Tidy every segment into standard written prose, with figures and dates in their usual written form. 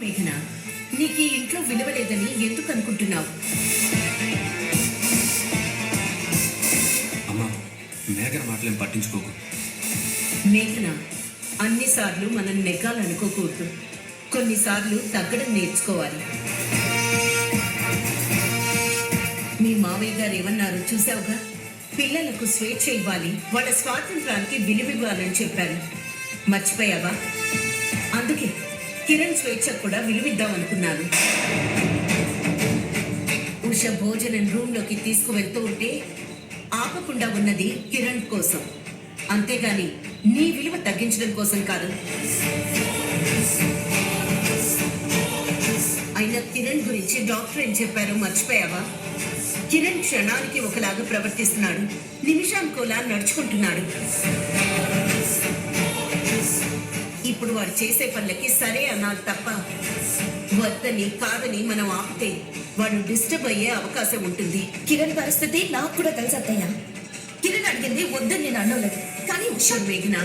మేఘన, నీకు ఈ ఇంట్లో విలువ లేదని ఎందుకు అనుకుంటున్నావు? అమ్మా, మేఘన మాటలేం పట్టించుకోకు. మేఘన, అన్నిసార్లు మనం నెగ్గాలనుకోకూడదు. కొన్నిసార్లు తగ్గడం నేర్చుకోవాలి. మీ మావయ్య గారు ఏమన్నారు చూసావుగా? పిల్లలకు స్వేచ్ఛ ఇవ్వాలి, వాళ్ళ స్వాతంత్రానికి విలువివ్వాలని చెప్పారు. మర్చిపోయావా? అందుకే కిరణ్ స్వేచ్ఛ కూడా విలువిద్దాం అనుకున్నాను. ఉష భోజనం రూమ్లోకి తీసుకువెళ్తూ ఉంటే ఆపకుండా ఉన్నది కిరణ్ కోసం, అంతేగాని నీ విలువ తగ్గించడం కోసం కాదు. అయినా కిరణ్ గురించి డాక్టర్ ఏం చెప్పారో మర్చిపోయావా? కిరణ్ క్షణానికి ఒకలాగా ప్రవర్తిస్తున్నాడు, నిమిషానికోలా నడుచుకుంటున్నాడు. ఇప్పుడు వాడు చేసే పనులకి సరే అనాలి తప్ప వద్దని కాదని మనం ఆపితే వాడు డిస్టర్బ్ అయ్యే అవకాశం ఉంటుంది. కిరణ్ పరిస్థితి నాకు కూడా తెలుసు అత్తయ్య. కిరణ్ అడిగింది వద్దని నేను అనలేదు, కానీ ఉషా మేఘన,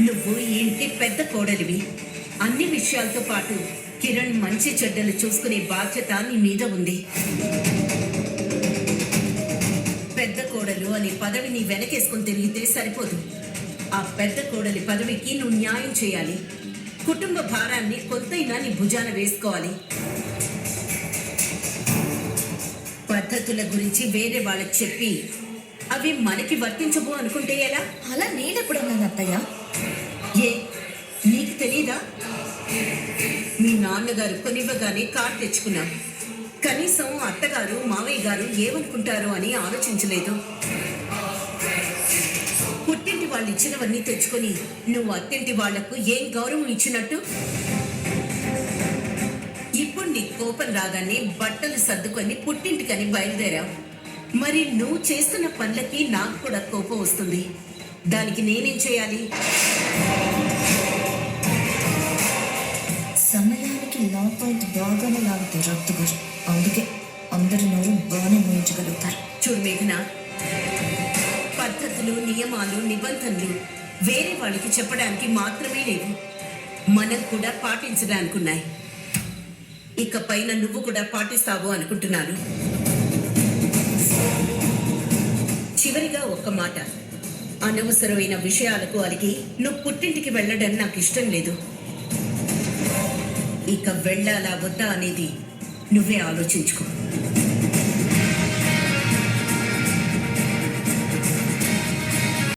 నువ్వు ఈ ఇంటి పెద్ద కోడలివి. అన్ని విషయాలతో పాటు కిరణ్ మంచి చెడ్డలు చూసుకునే బాధ్యత నీ మీద ఉంది. పెద్ద కోడలు అనే పదవిని వెనకేసుకుని తిరిగితే సరిపోదు. ఆ పెద్ద కోడలి పదవికి నువ్వు న్యాయం చేయాలి. కుటుంబ భారాన్ని కొంతైనా నీ భుజాన వేసుకోవాలి. పద్ధతుల గురించి వేరే వాళ్ళకి చెప్పి అవి మనకి వర్తించబో అనుకుంటే ఎలా? అలా నేనెప్పుడు అన్నాను అత్తయ్య? ఏ నీకు తెలీదా? మీ నాన్నగారు కొనివ్వగానే కారు తెచ్చుకున్నావు. కనీసం అత్తగారు మావయ్య గారు ఏమనుకుంటారో అని ఆలోచించలేదు. పుట్టింటి వాళ్ళు ఇచ్చినవన్నీ తెచ్చుకొని నువ్వు అత్తింటి వాళ్లకు ఏం గౌరవం ఇచ్చినట్టు? ఇప్పుడు నీ కోపం రాగానే బట్టలు సర్దుకొని పుట్టింటికని బయలుదేరావు. మరి నువ్వు చేస్తున్న పనులకి నాకు కూడా కోపం వస్తుంది. దానికి నేనేం చేయాలి? సమయానికి లా పాయింట్ బాగానే లాగుతారు అత్తగారు, అందుకే అందరి నోరు బాగానే మోయించగలుగుతారు. చూడు మేఘన, పద్ధతులు, నియమాలు, నిబంధనలు వేరే వాళ్ళకి చెప్పడానికి మాత్రమే లేవు, మనం కూడా పాటించడానుకున్నాయి. ఇక పైన నువ్వు కూడా పాటిస్తావు అనుకుంటున్నాను. చివరిగా ఒక్క మాట, అనవసరమైన విషయాలకు అలిగి నువ్వు పుట్టింటికి వెళ్ళడం నాకు ఇష్టం లేదు. ఇక వెళ్ళాలా వద్దా అనేది నువ్వే ఆలోచించుకో.